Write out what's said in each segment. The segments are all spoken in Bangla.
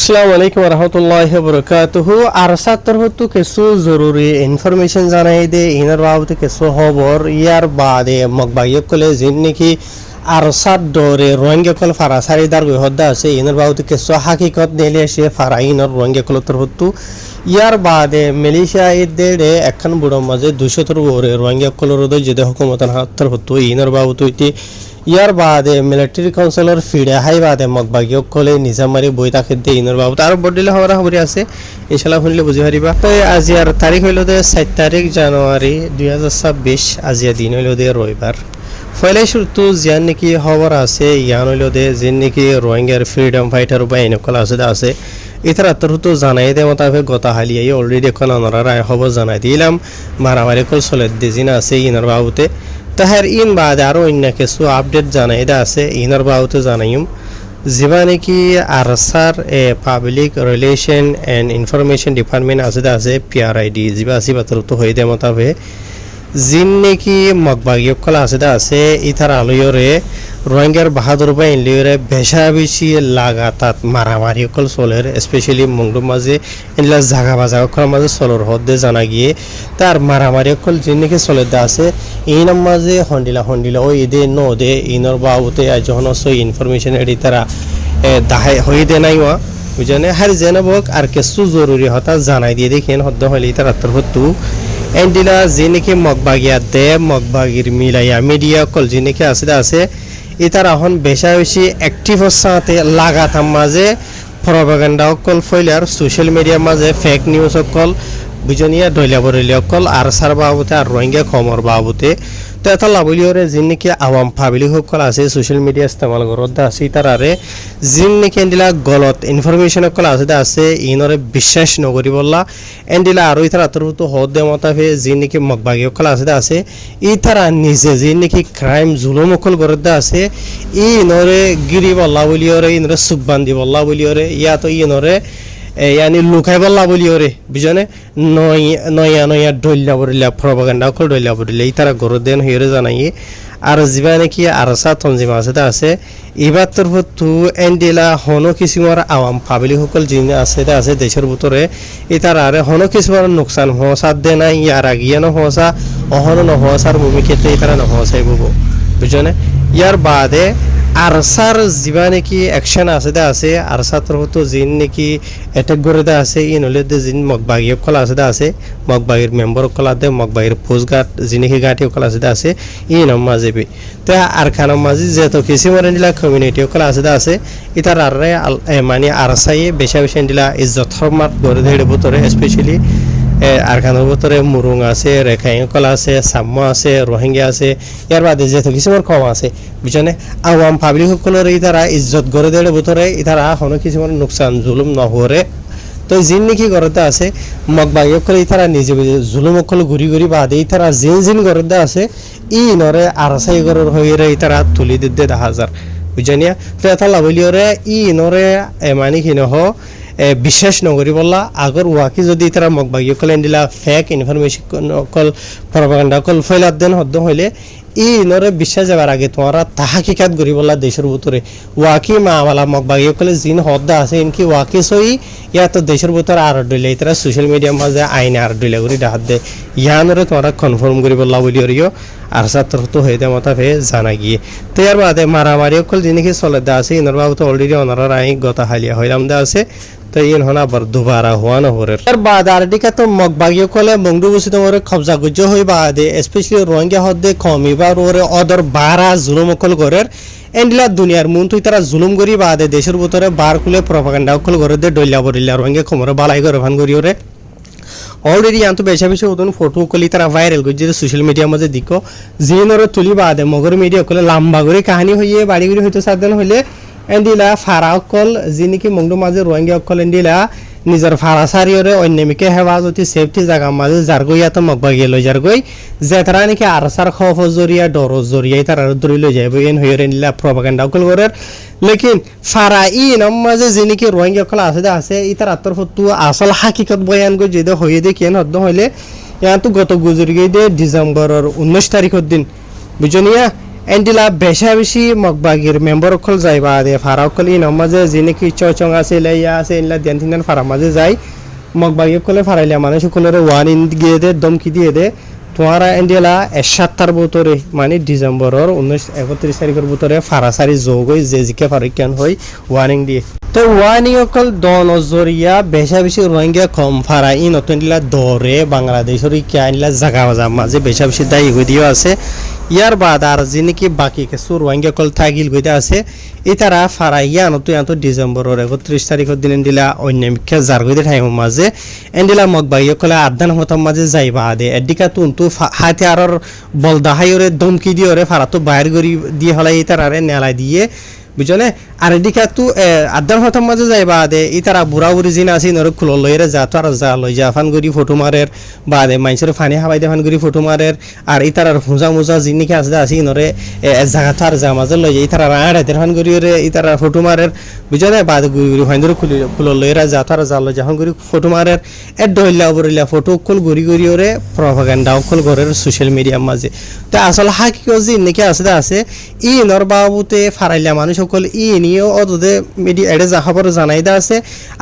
আসসালামু আলাইকুম রহমতুল্লাহি বরকাতুহু আরসাত তরফতু কিছু জরুরি ইনফরমেশন জানাই দে ইনার বাবতে কিছু খবর ইয়ার বাদে মগবাইয়কলে জিন নাকি আরসাত দরে রোহিঙ্গাকল ফারাসারি দার গহদা আছে ইনার বাবতে কিছু হাকিকত নেলে সে ফারাইনার রোহিঙ্গাকল তরফতু ইয়ার বাদে মালয়েশিয়া এদের এখন বুড়ো মাঝে 200 তর ওরে রোহিঙ্গাকলর যেতে হুকুমতান হাত তরফতু ইনার বাবতে ইয়ার বাদে মিলিটারি কাউন্সিলর ফিডে হাই বাদে মগবাগিয়কলে নিজামারি বই তাকে দিয়ে ইনর বাবদ আর বডিলে হওয়ার খবর আছে ইনশাআল্লাহ শুনলে বুঝি পারিবা। তো আজিয়ার তারিখ হইল দে 7 তারিখ জানুয়ারি 2026 আজিয়া দিন হইল দে রবিবার। ফলে শুরু জিয়ান নাকি খবর আছে ইয়ান হইল দে জিন নাকি রোহিঙ্গার ফ্রিডম ফাইটার বা এনকল আছে ইতার আত্মরত জানাই দে মোতাবেক গত হালিয়াই অলরেডি এখন অনরা খবর জানাই দিলাম মারামারি কল চলে দিজিনা আছে ইনর বাবুতে তাহার ইন বাদে আরও অন্য কিছু আপডেট জানাই দা আছে ইনার বাবুতে জানাইম যেবা নাকি Archer public relation and information department আছে PRID যেবা আছে বাতরত হয়ে দে মোতাবে জিন নাকি মগবাগিয়কল আছে ইতার আলোয়রে রোহিঙ্গার বাহাদুর বা ইনলিয়রে বেশা বেশি লাগাতার মারামারি অকল চলের স্পেশালি মংডুর মাঝে এনলা জাগা বাজা অকল মাঝে চলর হদে জানা গিয়ে তার মারামারি অকল জিন নাকি চলে দা আছে ইনার মাঝে হন্ডিলা ওই দে ন দে ইনর বাবুতে যখন সই ইনফরমেশন এডি তারা দাহাই হয়ে দে নাই বুঝানে হার জেনবক আর কিছু জরুরি হতা জানাই দিয়ে দেখেন হদ্দ হলে তার আত্মহত্যু এন্ডিলা যে নাকি মগবাগিয়া দে মগবাগির মিলাইয়া মিডিয়া কল যে নাকি আছে ইতার এখন বেশা বেশি অ্যাক্টিভ সাথে লাগাতার মাঝে প্রপাগান্ডা অকল ফইলার সোশ্যাল মিডিয়ার মাঝে ফেক নিউজ অকল বুঝনিয়া ডইলা বরলি অকল আর সার বাবুতে আর রোহিঙ্গা খমর বাবুতে তো এটা লাভলিওরে যিন নাকি আওয়াম পাবলিক সকল আছে সোশ্যাল মিডিয়া ইস্তেমাল করতে আছে তারারে যিন নাকি এন্ডিলা গলত ইনফরমেশন সকল আছে ইনরে বিশ্বাস নকরি বললা এন্ডিলা আর ইতার আতরুত হদ দে মতাফে যিন নাকি মগবাগি সকল আছে ইতারা নিজে যিন নাকি ক্রাইম জুলুম সকল করতে আছে ইনরে গিরি বললা বলিওরে ইনরে সুববান্দি বললা বলিওরে ইয়া তো ইনরে ইয়ানি লুকাই বললা বলিওরে বুঝনে নয়া ডইলা বরিলা প্রপাগান্ডা কল ডইলা বরিলা ইতারা গরু দেন হইরে জানাই আর যিবা নাকি আরসা তঞ্জিমা আছে এবার তরফতু এন্ডিলা হনো কিছুমার আওয়াম পাবলিক সকল যিনি আছে দেশের ভিতরে ইতার আরে হনো কিছুমার নোকসান হসাদ দে নাই ইয়ার আগিয়ে নহসা অহনো নহসার ভূমিকেতে ইতারা নহসাই বুবো বুঝনে ইয়ার বাদে আরসার যিবা নাকি অ্যাকশন আছে আরসা তরফতো যিন নাকি অ্যাটাক করে দে আছে ইন হলে যিন মগবাগি সকল আছে মগবাগির মেম্বার সকল আছে মগবাগির পোস্ট গার্ড যি নাকি গাঁটি সকল আছে ইনম মাঝে বি তো আর খানার মাঝে যেহেতু কিছু মারিলা কমিউনিটি সকল আছে ইতার আর মানে আরসাই বেশা বেশি দিলা ইজ্জত হরমাত করে দেড় ভিতরে স্পেশালি আর খানের ভিতরে মুরুং আছে রেখাই সকল আছে সাম্য আছে রোহিঙ্গা আছে ইয়ার বাদে যেহেতু কিছুমান কম আছে বুঝনে আওয়াম পাবলিক সকলের ইতারা ইজ্জত গড়ে দেড় ভিতরে ইতারা কোনো কিছুমান নোকসান জুলুম নহরে তো যিন নাকি ঘরতে আছে মগবাগি সকলে ইতারা নিজে জুলুম সকল ঘুরি বাদে ইতারা জিন ঘরতে আছে ই নরে আরসাই ঘরের হয়ে ইতারা তুলি দিতে 10,000 বুঝানিয়া তো এটা লাভলিওরে ই নরে মানে কি নহ বিশ্বাস নগরী বললা আগর ওয়াকি যদি তারা মগবাগি সকল এন্ডিলা ফেক ইনফরমেশন কল প্রপাগান্ডা কল ফেলার দেন হদ্দ হইলে ই নরে বিশ্বাস যাবার আগে তোমারা তাহাকিকাত গরি বললা দেশের ভিতরে ওয়াকি মাওয়ালা মগবাগি সকলে জিন হদ্দা আছে ইনকি ওয়াকি সই ইয়া তো দেশের ভিতরে আর ডইলে তারা সোশ্যাল মিডিয়ার মাঝে আইনে আর ডইলে করি ডাহাত দে ইয়ানরে তোমরা কনফার্ম করি বললা বলি অরিও আর ছাত্র তো হইতে মতাফে জানা গিয়ে তো ইয়ার বাদে মারামারি সকল জিনিস চলে দা আছে ইনর বাবু তো অলরেডি অনারার আই গতা হালিয়া হইলাম দা আছে তো ইন হনা আবার দুবারা হওয়া না হরে এর বাদ আর দিকে তো মগবাগি কলে মংডু বসিত ওরে কবজা গুজ্জ হই বাদে স্পেশালি রোহিঙ্গা হদে কমিবার ওরে অদর বারা জুলুম কল গরের এন্ডিলা দুনিয়ার মন তুই তারা জুলুম করি বাদে দেশের ভিতরে বার খুলে প্রপাগান্ডা কল গরে দে ডইলা বরিলা রোহিঙ্গা খমরে বালাই করে ভান করি ওরে অলরেডি আন্ত বেশা বেশি ওদন ফটো কলি তারা ভাইরাল করছে সোশ্যাল মিডিয়ার মাঝে দিকো জিনরে তুলি বাদে মগর মিডিয়া কলে লম্বা করে কাহিনী হইয়ে বাড়ি করে হইতো সাতদিন হইলে এন্ডিলা ফারা অকল যি নাকি মংডু মাঝে রোহিঙ্গা অকল এন্ডিলা নিজের ফারা সারিয়রে অন্যমিকে হেফাজতি সেফটি জায়গা মাঝে যারগই এত মগবাগিয়ে লই যারগই যে তারা নাকি আরসার খফ জরিয়া ডর জরিয়াই তারা ধরি লই যাইব এন হইরে এন্ডিলা প্রপাগান্ডা অকল করে লেকিন ফারা নম মাঝে যে নাকি রোহিঙ্গা অকল আছে ইতার আত্মর ফটো আসল হাকিকত বয়ান করে যদি হইয়ে দে কেন হদ্দ হইলে ইয়াতো গত গুজরি গই দে ডিসেম্বরের 19 তারিখের দিন বুঝনিয়া এন্ডিলা বেশা বেশি মগবাগির মেম্বার অকল যাই বাদে ফারা অকল ই নমাজে যিনি কি চং আছে লাইয়া আছে ইনলা দেন তিন ফারা মাঝে যাই মগবাগি অকলে ফারাইলা মানুষ সকলের ওয়ান ইন গিয়ে দে দমকি দিয়ে দে তোমারা এন্ডিলা ৭ বছরে মানে ডিসেম্বরের ৩১ তারিখের ভিতরে ফারাসারি যোগ হই যে জিকে ফারিকান হই ওয়ার্নিং দিয়ে তো ওয়ার্নিং অকল দন জরিয়া বেশা বেশি রোহিঙ্গা কম ফারা ই নতুন দিলা দরে বাংলাদেশের ইকে আনলা জাগা বাজা মাঝে বেশা বেশি দায়ী হয়ে দিও আছে ইয়ার বাদ আর যিনি কি বাকি কিছু রোহিঙ্গা কল থাকিল গইতে আছে ইতারা ফারাইয়া নতুন এত ডিসেম্বরের ৩১ তারিখের দিন দিলা অন্যামিকা জার গইতে ঠাইম মাঝে এন্ডিলা মগবাই কলে আদান হতাম মাঝে যাইবা আদে এদিকা তুন্তু হাতে আরর বলদাহাইরে দমকি দিয়ে ওরে ফারা তো বাইর গরি দিয়ে হলাই ইতারারে নেলাই দিয়ে বুঝলে আর এদিকে তো আদান হতাম মাঝে যাইবা দে ইতারা বুড়া বুড়ি জিন আসি নরে খুলো লইরে যা তো আর যা লই যা ফান গরি ফটো মারের বা দে মাইসের ফানি হাবাই দে ফান গরি ফটো মারের আর ইতারার হুজা মুজা জিনিকে আসে আসি নরে জায়গা তো আর যা মাঝে লই ইতারা আড়াই দের ফান গরি রে ইতারা ফটো মারের বুঝলে বা দে গরি ফান ধরে খুলো লইরা যা তো আর যা লই যা ফান গরি ফটো মারের এড দইলা বরিলা ফটো কল গরি গরি ওরে প্রপাগান্ডা কল গরের সোশ্যাল মিডিয়া মাঝে তো আসল হাকিকত জিনিকে আছে ই নর বাবুতে ফারাইলা মানুষ সকল ই নিয়েও অদে মিডিয়া এডে যা খবর জানাই দা আছে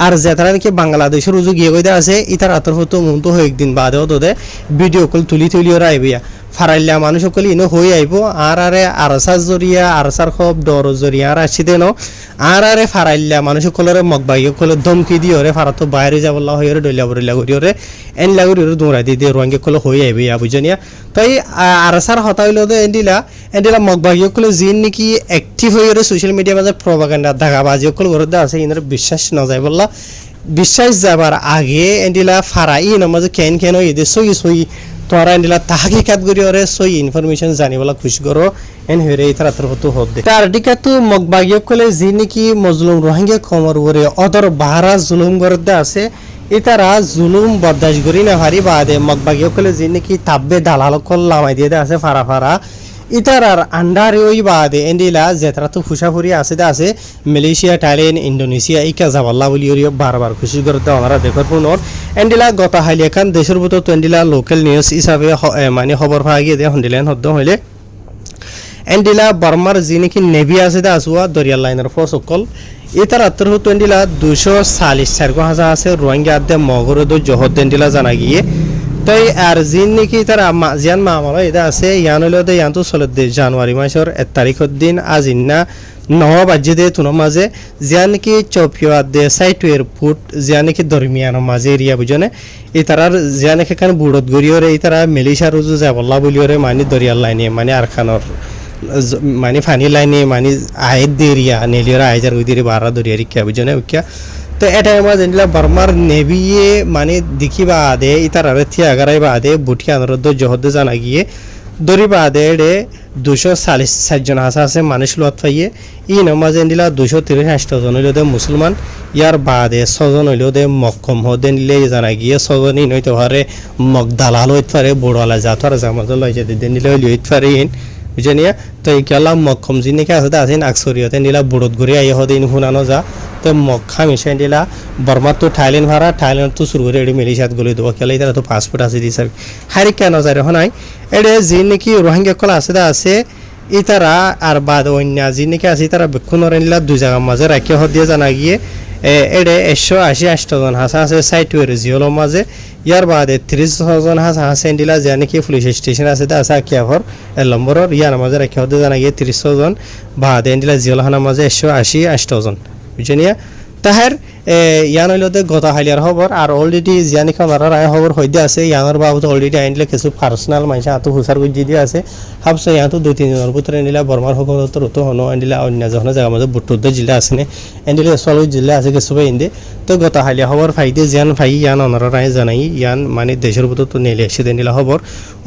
আর যেতারা নাকি বাংলাদেশের উজু গিয়ে গই দা আছে ইতার আতর হতো মন্ত হয়ে একদিন বাদে অদে ভিডিও কল তুলি ওরা আইবিয়া ফারাইলা মানুষ সকল ইনো হয়ে আইব আর আরসার জরিয়া আরসার খব ডর জরিয়া আর আসিতে ন আর ফারাইলা মানুষ সকলের মগবাই সকলের ধমকি দিয়ে ওরে ফারা তো বাইরে যাবল্লা হয়ে ডইলা বরিলা করি ওরে এন লাগরি ওরে দৌড়াই দিয়ে রোহিঙ্গা কল হয়ে আইবিয়া বুঝনিয়া তাই আরসার হতা হইল এন্ডিলা মগবাই সকলে জিন নাকি অ্যাক্টিভ হয়ে ওরে সোশ্যাল মিডিয়া মাঝে প্রপাগান্ডা ধাগাবাজি সকল ঘরে আছে ইনার বিশ্বাস না যায় বললা বিশ্বাস যাবার আগে এন্ডিলা ফারাই নমাজে কেন ইদে সই তোরা এন্ডিলা তাহাকিকাত করি ওরে সই ইনফরমেশন জানিবলা খুশি করো এন হরে ইতার আতর হতো হদে তার দিকে তো মগবাগিয় কলে জি নাকি মজলুম রোহিঙ্গা কমর ওরে অদর বাহারা জুলুম করতে আছে ইতারা জুলুম বরদাস্ত করি না হারি বাদে মগবাগিয় কলে জি নাকি তাব্বে দালাল কল লামাই দিয়ে আছে ফারা ইতারার আন্ডারে ওই বাদে এন্ডিলা যেতারা তো ফুসাফুরি আছে মালয়েশিয়া থাইল্যান্ড ইন্দোনেশিয়া ইকা যাবাল্লা বলি বারবার খুশি করতে ওনারা দেখর পুনর এন্ডিলা গত হাইলে খান দেশের ভিতর তো এন্ডিলা লোকাল নিউজ হিসাবে মানে খবর পাওয়া গিয়ে দিয়ে হন্ডিলেন হদ্দ হইলে এন্ডিলা বর্মার যি নাকি নেভি আছে আসুয়া দরিয়াল লাইনের ফোর্স সকল ইতার আত্মর হতো এন্ডিলা 240 হাজার আছে রোহিঙ্গা আদে মগরে দো জহদ এন্ডিলা জানা গিয়ে তাই আর জিন নাকি তার জিয়ান মামলা এটা আছে ইয়ান হইলেও ইয়ান তো চলে জানুয়ারি মাসের 1 তারিখের দিন আজ ইন্না 9 বাজে দে তুনো মাঝে জিয়ান নাকি চপিয়া দে সাইট এয়ারপোর্ট জিয়ান নাকি দরমিয়ান মাঝে এরিয়া বুঝনে এই তারার জিয়ান নাকি কান বুড়ত গরিয়রে এই তারা মালয়েশিয়া রুজু যাবল্লা বলিয়রে মানে দরিয়াল লাইনে মানে আরখানর মানে ফানি লাইনে মানে আয়ের দেরিয়া নেলিয়রা আইজার ওই দিরে বারা দরিয়ারি কে বুঝনে ওকে তো এটা আমার যেটা বর্মার নেভিয়ে মানে দেখিবা আদে ইতার থিয়া আগারাই বাদে বুটিয়া অনুরোধ জহদে জানা গিয়ে দরিবা আদে 240 জন আছে মানুষ লোয়াত পাইয়ে ই নমাজ এন্ডিলা 230 জন হইল দে মুসলমান ইয়ার বাদে 6 জন হইল দে মক্কম হদে নিলে জানা গিয়ে 6 জনই নইতে পারে মক দালাল হইতে পারে বড়লা জাতর জামাজ লই যেতে নিলে হইতে পারে বুঝনিয়া তো এই কালাম মক্কম জিনিকে আছে আছেন আকসরিয়তে নিলা বুড়ত ঘুরে আই হদিন হুনানো যা তো মক্কা মিশাই দিলা বর্মা তো থাইল্যান্ড ভাড়া থাইল্যান্ড তো শুরু করে এডি মালয়েশিয়াত গলি দেবো কেলে তারা তো পাসপোর্ট আছে দিছে হারি কেন যায় রেহ নাই এডে যি নাকি রোহিঙ্গা কলা আছে ইতারা আর বাদ অন্য যি নাকি আছে তারা বেক্ষণর নিলা 2 জায়গার মাঝে রাখিয়া হদিয়ে জানা গিয়ে এডে 180 জন হাসা আছে সাইটওয়ের জিওলো মাঝে ইয়ার বাদে 30 জন হাসা দিলা যে নাকি পুলিশ স্টেশন আছে তা আছে কিয়াভর নম্বরের ইয়ার মাঝে রাখিয়া হদিয়ে জানা গিয়ে 30 জন বাদে দিলা জিওলহানা মাঝে 180 জন বুঝনিয়া তাহার ইয়ান হইলতে গত হাইলিয়ার খবর আর অলরেডি জিয়ানি খানার রায় খবর হইতে আছে ইয়ানোর বাবুতে অলরেডি আইনলে কিছু পার্সোনাল মানুষ আতো হুসার গুজি দিয়ে আছে ভাবছে ইয়াতো 2-3 জনের ভিতরে নিলা বর্মার হুকুমত তো হনো আইনলা অন্য যখন জায়গা মাঝে বুট্টুদ্দ জিল্লা আছে নে আইনলে সলু জিল্লা আছে কিছু ইন্দে তো গত হাইলিয়া খবর ফাইদে জিয়ান ফাই ইয়ান অনর রায় জানাই ইয়ান মানে দেশের ভিতর তো নেলে এসে নিলা খবর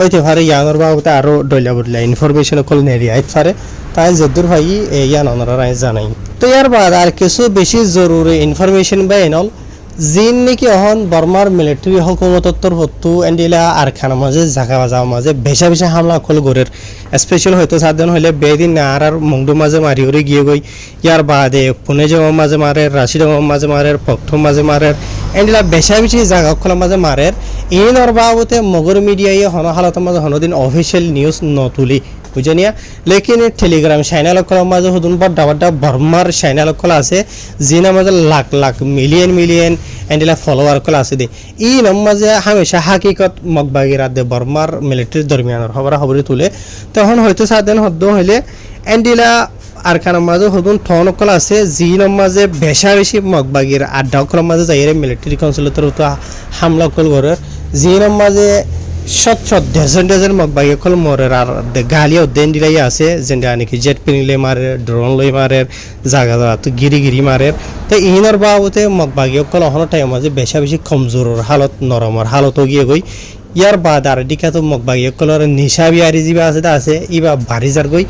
ওইতে পারে ইয়ানোর বাবুতে আরো ডইলা বদলা ইনফরমেশন কল নেরি আইত পারে তাই যদুর ভাই ইয়ান অনর রায় জানাই তো ইয়ার বাদ আর কিছু বেশি জরুরি ইনফরমেশন বা এনল জিন নাকি অহন বর্মার মিলিটারি হুকুমতর হতো এন্ডিলা আর খানা মাঝে জাগা বাজা মাঝে বেশা হামলা কল গরের স্পেশাল হয়তো সাধারণ হইলে বেদিন আর মংডু মাঝে মারি ওরে গিয়ে গই ইয়ার বাদে পুনে জমা মাঝে মারে রাশি জমা মাঝে মারে পক্ষম মাঝে মারে এন্ডিলা বেশি জাগা খোলা মাঝে মারে এই নর বাবতে মগর মিডিয়ায় হন হালত মাঝে হনদিন অফিসিয়াল নিউজ নতুলি বুঝানিয়া লেকিন টেলিগ্রাম চ্যানেল কল মাঝে হদুন বড় বড় বর্মার চ্যানেল কল আছে জিনা মাঝে লাখ লাখ মিলিয়ন এন্ডিলা ফলোয়ার কল আছে দে ই নম মাঝে হামেশা হাকিকত মগবাগিরা দে বর্মার মিলিটারি দরমিয়ানের খবরে তুলে তখন হয়তো সাদেন হদ্দ হইলে এন্ডিলা আর কারণ মাঝে হদুন ঠন কল আছে জি নম মাঝে বেশি মগবাগির আড্ডা কল মাঝে যাইরে মিলিটারি কাউন্সিলর তো হামলা কল করে জি নম মাঝে শত ডজন মগবাগি কল মরে আর গালিও দেন দিলাই আছে যেটা নাকি জেট পিনিলে মারে ড্রোন লই মারে জাগা তো গিরি মারে তো ইনর বাবতে মগবাগি কল অহন টাইম মাঝে বেশি কমজোর হালত নরমর হালত গিয়ে গই ইয়ার বাদ আর দিকা তো মগবাগি কলর নিশা বিহারি যিবা আছে ইবা বাড়ি যার গই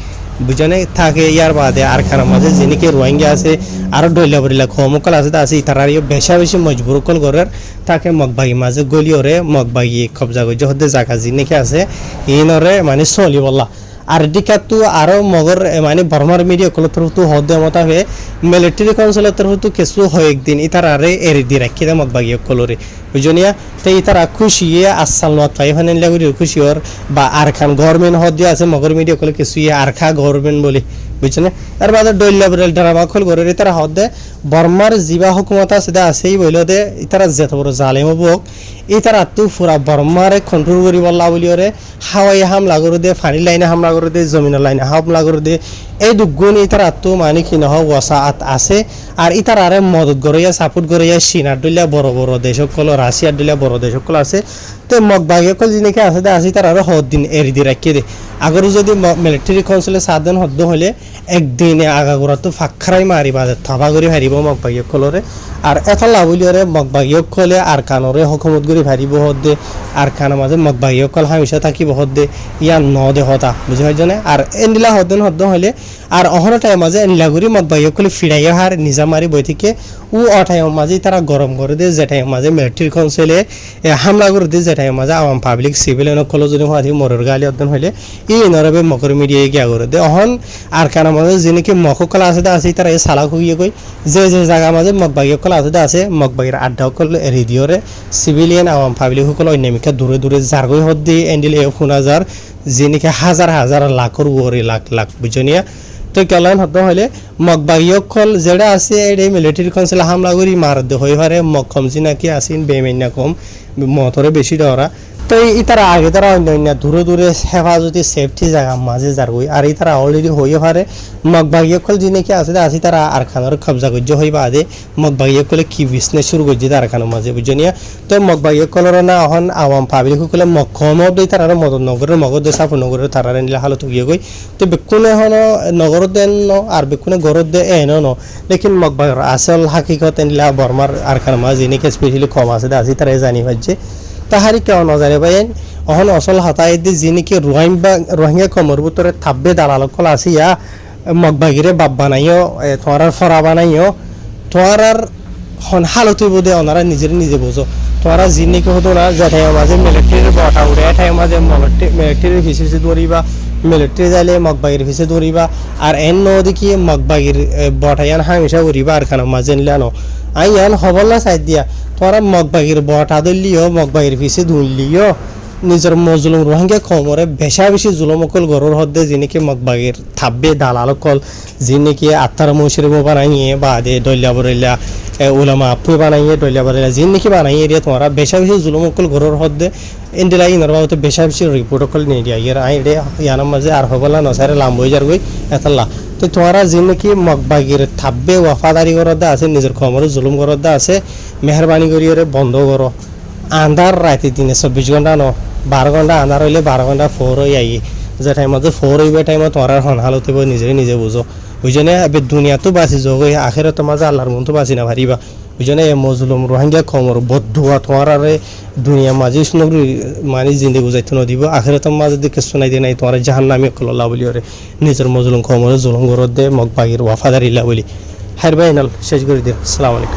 বুঝনে থাকে ইয়ার বাদে আর খানা মাঝে যিনিকে রোহিঙ্গা আছে আরো ডইলা বরিলা খমকল আছে ইতারারিও বেশি মজবুর কল করার তাকে মগবাগি মাঝে গলিওরে মগবাগি কবজা গই হতে জায়গা যিনিকে আছে ইনরে মানে চলি বললা আর দিকা তো আরো মগর মানে বর্মার মিডিয়া কল তো হদে মতা হয়ে মিলিটারি কাউন্সিলর তো কিছু হয় একদিন ইতারারে এরি দি রাখি দে মগবাগি কলরে বুঝনিয়া তো ইতারা খুশি আসাল নত পাই হনে লাগি খুশি ওর বা আর খান গভর্নমেন্ট হদে আছে মগর মিডিয়া কল কিছু আর খা গভর্নমেন্ট বলি বুঝছনে এর বাদে ডইলা বরেল ডরামা খল করে ইতারা হদে বর্মার জিবা হুকুমত আছে বইল দে ইতারা যেত বড় জালেম বক ইতারা তো পুরা বর্মারে কন্ট্রোল করি বললা বলিওরে হাওয়াই হামলা করে দে ফানি লাইনে হামলা করে দে জমিনের লাইনে হামলা করে দে এই দুগুণ ইতারা তো মানে কি নহ ওয়াসাআত আছে আর ইতারারে মদত করিয়া সাপোর্ট করিয়া চীনার দলিয়া বড় দেশকল রাশিয়ার দলিয়া বড় দেশকল আছে তো মগবাগি কল যিনিকে আছে তারা হদ দিন এরি দি রাখি দে আগরে যদি মিলিটারি কাউন্সিলে সাতদিন হদ্দ হলে একদিনে আগাগোড়া তো ফাঁকখারাই মারিবা থাবা করে হারিব মগবাগি কলরে আর এটা লাভলিয়রে মগবাগি কলে আর কানরে হকুমত করে হারিব হদে আর কানের মাঝে মগবাগি কল হামেশা থাকিব হদে ইয়ার ন দে হতা বুঝি হয় জানে আর এন্ডিলা হদ্দিন হদ্দ হলে আর অহরটাই মাঝে এন্ডিলা করি মগবাগি কলে ফিরাইয়া হার নিজা মারি বই থেকে ও অটাই মাঝে তারা গরম করে দে যেটাই মাঝে মিলিটারি কাউন্সিলে হামলা করে দে যেটাই মাঝে আওয়াম পাবলিক সিভিলিয়ান কল যদি হাতি মরের গালি অধ্যয়ন হলে এই নরবে মকর মিডিয়া গিয়া করে দে অহন আর কানের মাঝে যিনিকে মককলা আছে তারা এই সালাক হইয়ে গই যে জায়গা মাঝে মগবাগি কল আছে মগবাগির আড্ডা কল রেডিওরে সিভিলিয়ান আওয়াম পাবলিক সকল অন্যামিকা দূরে জারগই হদ দিয়ে এন্ডিলে ফোনা যার যিনিকে হাজার লাখর ওরে লাখ বুঝনিয়া তো কেলান হতে হলে মগবাগি কল যেটা আছে এই মিলিটারি কাউন্সিল হামলা করি মার দে হয়ে পারে মগ কমছি নাকি আসিন বেমেন্যা কম মতরে বেশি ডরা তো ইতারা আগে তারা অন্য দূরে হেফাজতি সেফটি জায়গা মাঝে যার গই আর ইতারা অলরেডি হয়ে পারে মগবাগি কল যিনিকে আছে তারা আর খানোর কবজা গজ্য হয়ে বাদে মগবাগি কলে কি বিজনেস শুরু করছে তার খানোর মাঝে বুঝনিয়া তো মগবাগি কলর না এখন আওয়াম পাবলিক কলে মকমত দিয়ে তারা মদত নগরের মগদ সাফর নগরের তারা নিলে হালত গিয়ে গই তো বেকুনে এখন নগরত দেন আর বেকুনে গরত দে এন ন লেকিন মগবাগির আসল হাকিকত এনলা বর্মার আর খানোর মাঝে যিনিকে স্পেশালি কম আছে তারা জানি পাচ্ছে তাহারি কেউ নজারে পাইন অহন অসল হতাই দি যিনিকে রোহিঙ্গা কমর ভিতরে থাব্বে দালাল কল আসিয়া মগবাগিরে বাপ বানাইও তোমার ফরা বানাইও তোমার হন হালতি বোধে ওনারা নিজে বোঝো তোমরা যিনিকে হতো না যেটাই মাঝে মিলিটারির বটা উড়ে এটাই মাঝে মিলিটারির ভিসি ধরিবা মিলিটারি যাইলে মগবাগির ভিসি ধরিবা আর এন দেখি মগবাগির বটাইয়ান হামেশা উড়িবা আর খানা মাঝে নিলানো আই ইয়ান হবল না সাইড দিয়া তোরা মগবাগির বটা ধরলিও মগবাগির পিছে ধুনলিও নিজের মজলুম রোহিঙ্গা কমরে বেশি জুলমকল গরুর হদ্দে যিনিকে মগবাগির থাব্বে দালাল কল যিনিকে আত্মার মশির বানাইয়ে বা দে দলিয়া বরিলা ওলামা আপু বানাইয়ে দলিয়া বরিলা যিনিকে বানাইয়ে এরিয়া তোমরা বেশি জুলমকল গরুর হদ্দে ইন্ডিলা ইনার বাবতে বেশি রিপোর্ট কল নিয়ে দিয়া ইয়ার আই রে ইয়ানার মাঝে আর হবলা নসারে লাম্বই যার গই এতলা তো তোমরা যিনিকে মগবাগির থাব্বে ওয়াফাদারি করদা আছে নিজের কমরে জুলুম করদা আছে মেহরবানি করিয়ে বন্ধ করো আন্ধার রাতে দিনে 24 ঘন্টা 12 ঘন্টা আন্ধার হইলে 12 ঘন্টা ফোর হয়ে আই যে টাইমত ফোর হইবে টাইমত তোমরা হন হালতে নিজে বুঝো বুঝনে এবে দুনিয়া তো বাঁচি যোগ আখেরে তোমার আল্লাহর মন তো বাঁচি না পারিবা বুঝনে মজলুম রোহিঙ্গা কমর বদুয়া তোমার দুনিয়া মাঝে মানে জিন্দে বুঝাইতে নদিব আখেরে তোমার মাঝে দিকে শোনাই দিয়ে নাই তোমার জাহান্নামে কল্লা বলি ওরে নিজের মজলুম কমরে জুলুম গরদ দে মগবাগির ওয়াফাদারিল্লা বলি হারবাইনাল শেষ করে দিন আসসালামু আলাইকুম।